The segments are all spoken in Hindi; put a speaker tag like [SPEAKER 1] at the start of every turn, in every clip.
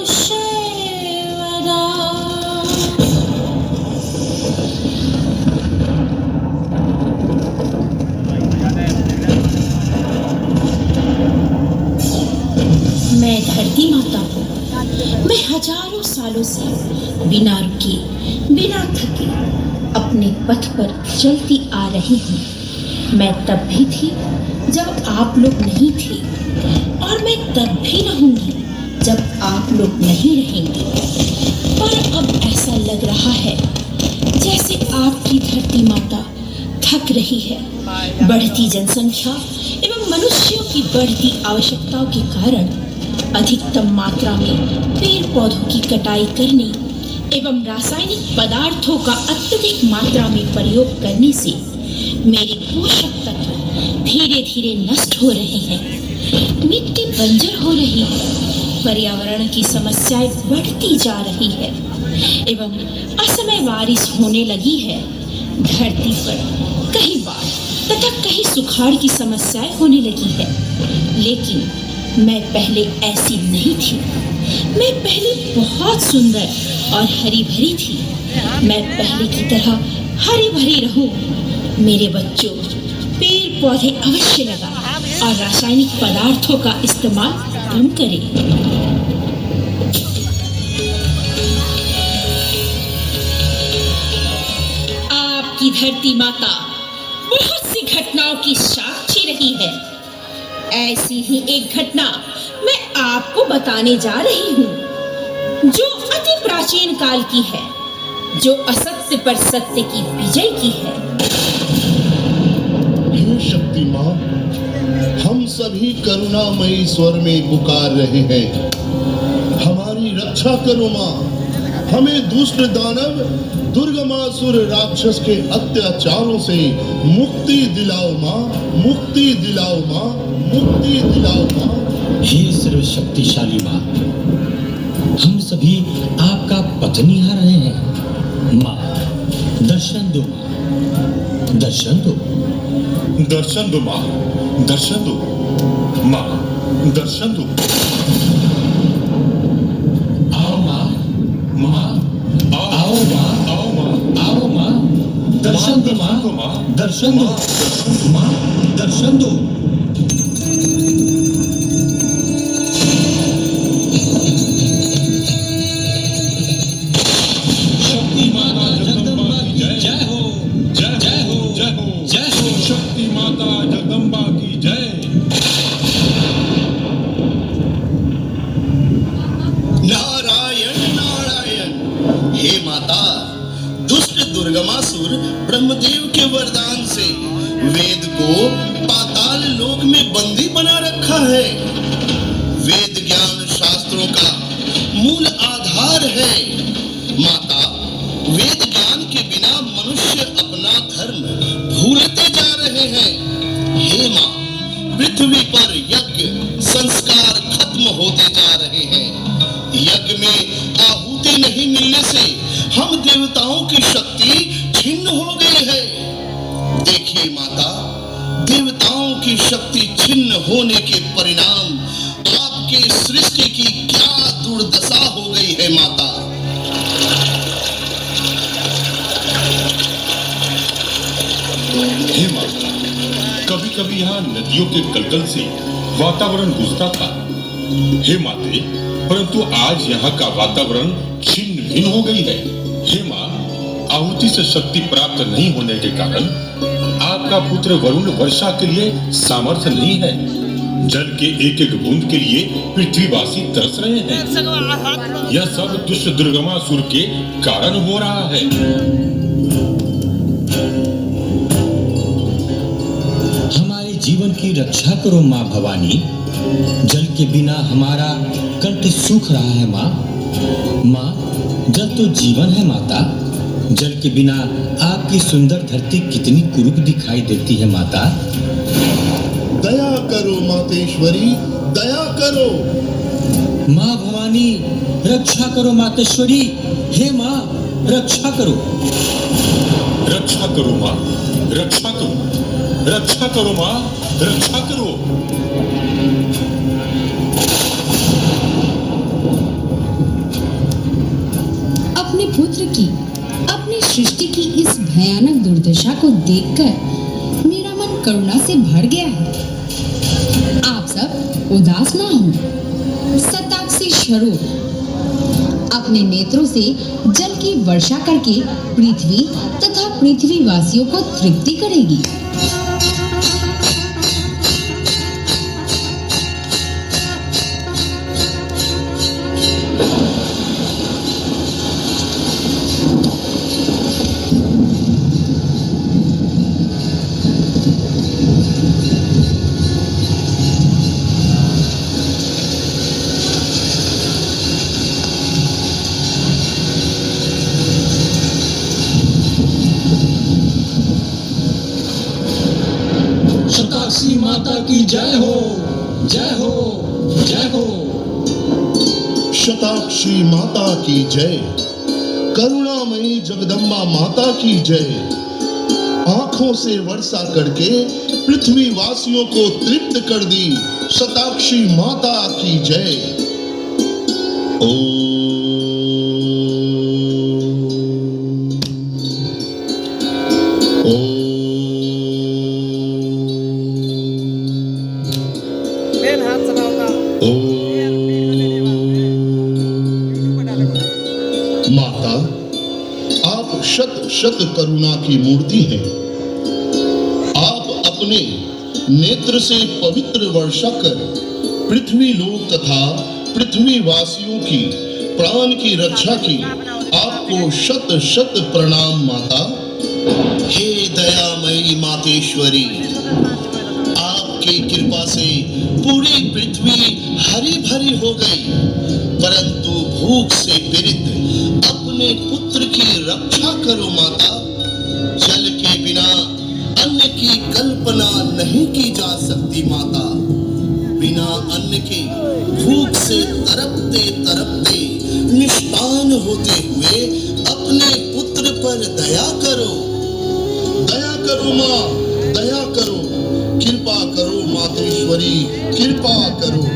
[SPEAKER 1] मनुष्यवदा। मैं धरती माता हूँ। मैं हजारों सालों से बिना रुके, बिना थके अपने पथ पर चलती आ रही हूँ। मैं तब भी थी जब आप लोग नहीं थे, और मैं तब भी रहूंगी जब आप लोग नहीं रहेंगे। पर अब ऐसा लग रहा है जैसे आपकी धरती माता थक रही है। बढ़ती जनसंख्या एवं मनुष्यों की बढ़ती आवश्यकताओं के कारण अधिकतम मात्रा में पेड़ पौधों की कटाई करने एवं रासायनिक पदार्थों का अत्यधिक मात्रा में प्रयोग करने से मेरे पोषक तत्व धीरे धीरे नष्ट हो रहे हैं। मिट्टी बंजर हो रही है, पर्यावरण की समस्याएं बढ़ती जा रही है एवं असमय बारिश होने लगी है। धरती पर कहीं बाढ़ तथा कहीं सुखाड़ की समस्याएं होने लगी है। लेकिन मैं पहले ऐसी नहीं थी। मैं पहले बहुत सुंदर और हरी भरी थी। मैं पहले की तरह हरी भरी रहूं। मेरे बच्चों, पेड़ पौधे अवश्य लगाएं और रासायनिक पदार्थों का इस्तेमाल कम करें। आपकी धरती माता बहुत सी घटनाओं की साक्षी रही है। ऐसी ही एक घटना मैं आपको बताने जा रही हूँ, जो अति प्राचीन काल की है, जो असत्य पर सत्य की विजय की है।
[SPEAKER 2] हे शक्ति माँ, हम सभी करुणामयी स्वर में पुकार रहे हैं, हमारी रक्षा करो माँ। हमें दुष्ट दानव दुर्गमासुर राक्षस के अत्याचारों से मुक्ति दिलाओ माँ, मुक्ति दिलाओ माँ, मुक्ति दिलाओ माँ।
[SPEAKER 3] हे सर्वशक्तिशाली माँ, हम सभी आपका पथ निहार रहे हैं। माँ, दर्शन दो माँ, दर्शन दो।
[SPEAKER 4] दर्शन दो माँ, दर्शन दो माँ, दर्शन दो।
[SPEAKER 3] आओ माँ, माँ, आओ माँ,
[SPEAKER 4] आओ माँ,
[SPEAKER 3] आओ माँ, दर्शन दो माँ, दर्शन दो माँ, दर्शन दो। शक्ति माता जगदम्बा की जय हो,
[SPEAKER 4] जय
[SPEAKER 3] जय हो,
[SPEAKER 4] जय हो,
[SPEAKER 3] जय हो।
[SPEAKER 4] शक्ति माता जगदम्बा की जय।
[SPEAKER 2] नारायण नारायण। हे माता, दुष्ट दुर्गमासुर ब्रह्मदेव के वरदान से वेद को पाताल लोक में बंदी बना रखा है। वेद ज्ञान शास्त्रों का मूल आधार है। माता, वेद ज्ञान के बिना मनुष्य अपना धर्म भूलते जा रहे हैं। हे माँ, पृथ्वी पर यज्ञ संस्कार खत्म होते जा रहे हैं। यज्ञ में आहुति नहीं मिलने से हम देवताओं की शक्ति छिन्न हो गई है। देखिए माता, देवताओं की शक्ति छिन्न होने के परिणाम आपके सृष्टि की क्या दुर्दशा हो गई है माता।
[SPEAKER 4] हे माँ, कभी कभी यहाँ नदियों के कलकल से वातावरण गूंजता था। हे माते, परंतु आज यहाँ का वातावरण छिन्न भिन्न हो गई है। हे माँ, आहुति से शक्ति प्राप्त नहीं होने के कारण आपका पुत्र वरुण वर्षा के लिए सामर्थ्य नहीं है। जल के एक एक बूंद के लिए पृथ्वीवासी तरस रहे हैं। यह सब दुष्ट दुर्गमासुर के कारण हो रहा है।
[SPEAKER 3] हमारे जीवन की रक्षा करो माँ भवानी। जल के बिना हमारा कंठ सूख रहा है माँ। माँ, जल तो जीवन है माता। जल के बिना आपकी सुंदर धरती कितनी कुरूप दिखाई देती है माता।
[SPEAKER 2] दया करो मातेश्वरी, दया करो।
[SPEAKER 3] माँ भवानी, रक्षा करो मातेश्वरी। हे माँ, रक्षा करो।
[SPEAKER 4] रक्षा करो माँ, रक्षा करो, रक्षा करो माँ, रक्षा करो।
[SPEAKER 5] भयानक दुर्दशा को देखकर मेरा मन करुणा से भर गया है। आप सब उदास ना हो। शताक्षी स्वरूप अपने नेत्रों से जल की वर्षा करके पृथ्वी तथा पृथ्वीवासियों को तृप्ति करेगी।
[SPEAKER 3] शताक्षी माता की जय हो, जय हो, जय हो।
[SPEAKER 2] शताक्षी माता की जय, करुणामयी जगदम्बा माता की जय। आंखों से वर्षा करके पृथ्वी वासियों को तृप्त कर दी शताक्षी माता की जय। माता, आप शत शत करुणा की मूर्ति हैं। आप अपने नेत्र से पवित्र वर्षा कर पृथ्वी लोक तथा पृथ्वी वासियों की प्राण की रक्षा की। आपको शत शत प्रणाम माता। हे दयामयी मातेश्वरी, आपकी कृपा से पूरी पृथ्वी हरी भरी हो गई, परंतु भूख से पीड़ित अपने पुत्र की रक्षा करो माता। जल के बिना अन्न की कल्पना नहीं की जा सकती माता। बिना अन्न के भूख से तरपते तरपते निष्पान होते हुए अपने पुत्र पर दया करो। दया करो माँ, दया करो, कृपा करो मातेश्वरी, कृपा करो।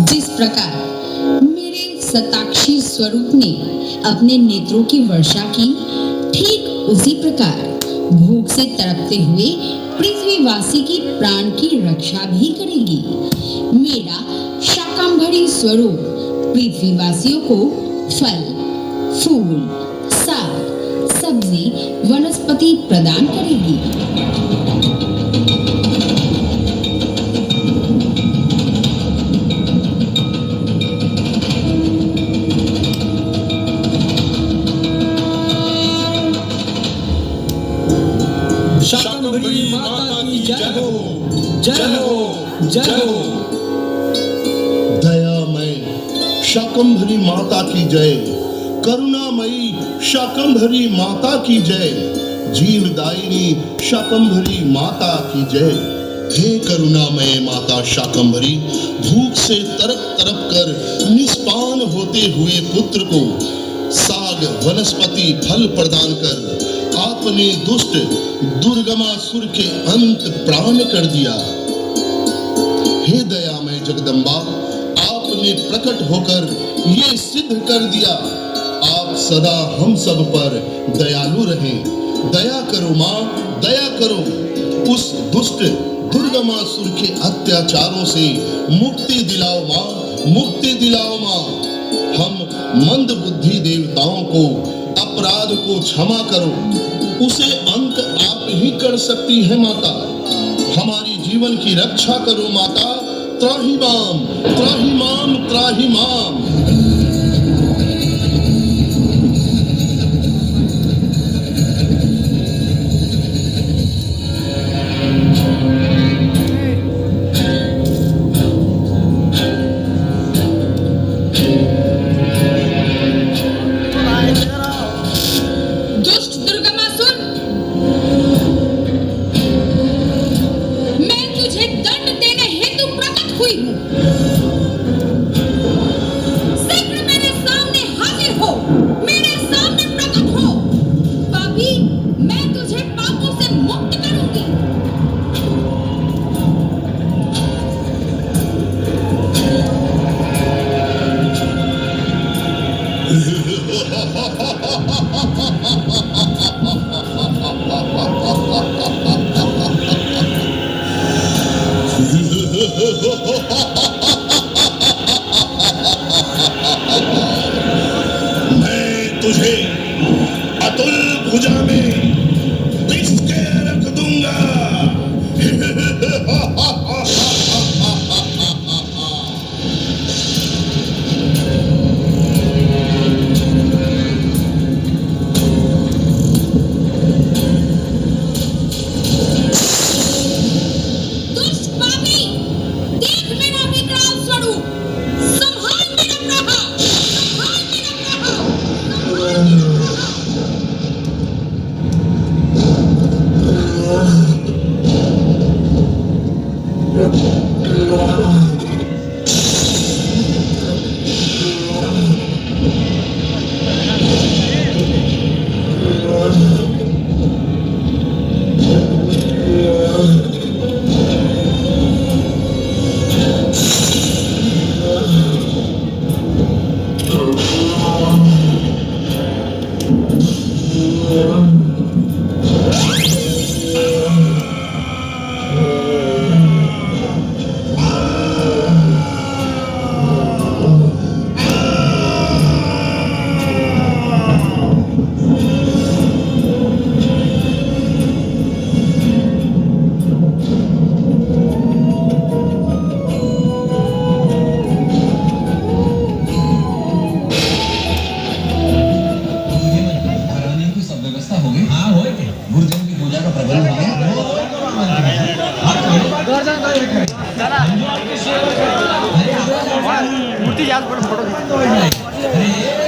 [SPEAKER 5] जिस प्रकार मेरे शताक्षी स्वरूप ने अपने नेत्रों की वर्षा की, ठीक उसी प्रकार भूख से तड़पते हुए पृथ्वीवासी की प्राण की रक्षा भी करेगी। मेरा शाकंभरी स्वरूप पृथ्वीवासियों को फल, फूल, साग, सब्जी, वनस्पति प्रदान करेगी।
[SPEAKER 3] शाकंभरी माता की जय हो, जय हो, जय हो।
[SPEAKER 2] दयामय शाकंभरी माता की जय, करुणामयी शाकंभरी माता की जय, जीवदायिनी शाकंभरी माता की जय। हे करुणामय माता शाकंभरी, भूख से तरप तरप कर निष्पान होते हुए पुत्र को साग, वनस्पति, फल प्रदान कर आपने दुष्ट दुर्गमासुर के अंत प्राण कर दिया। हे दयामय जगदम्बा, आपने प्रकट होकर ये सिद्ध कर दिया, आप सदा हम सब पर दयालु रहें। दया करो माँ, दया करो। उस दुष्ट दुर्गमासुर के अत्याचारों से मुक्ति दिलाओ माँ, मुक्ति दिलाओ माँ। हम मंद बुद्धि देवताओं को अपराध को क्षमा करो, उसे अंत आप ही कर सकती है माता। हमारी जीवन की रक्षा करो माता। त्राहि माम, त्राहि माम, त्राहि माम। मैं तुझे अतुल भुजा में पिस के रख दूंगा।
[SPEAKER 5] दुष्ट पापी, देख मेरा विकराल स्वरूप। संभाल मेरा प्रहार, संभाल मेरा प्रहार।
[SPEAKER 6] मूर्ति याद पर फोटो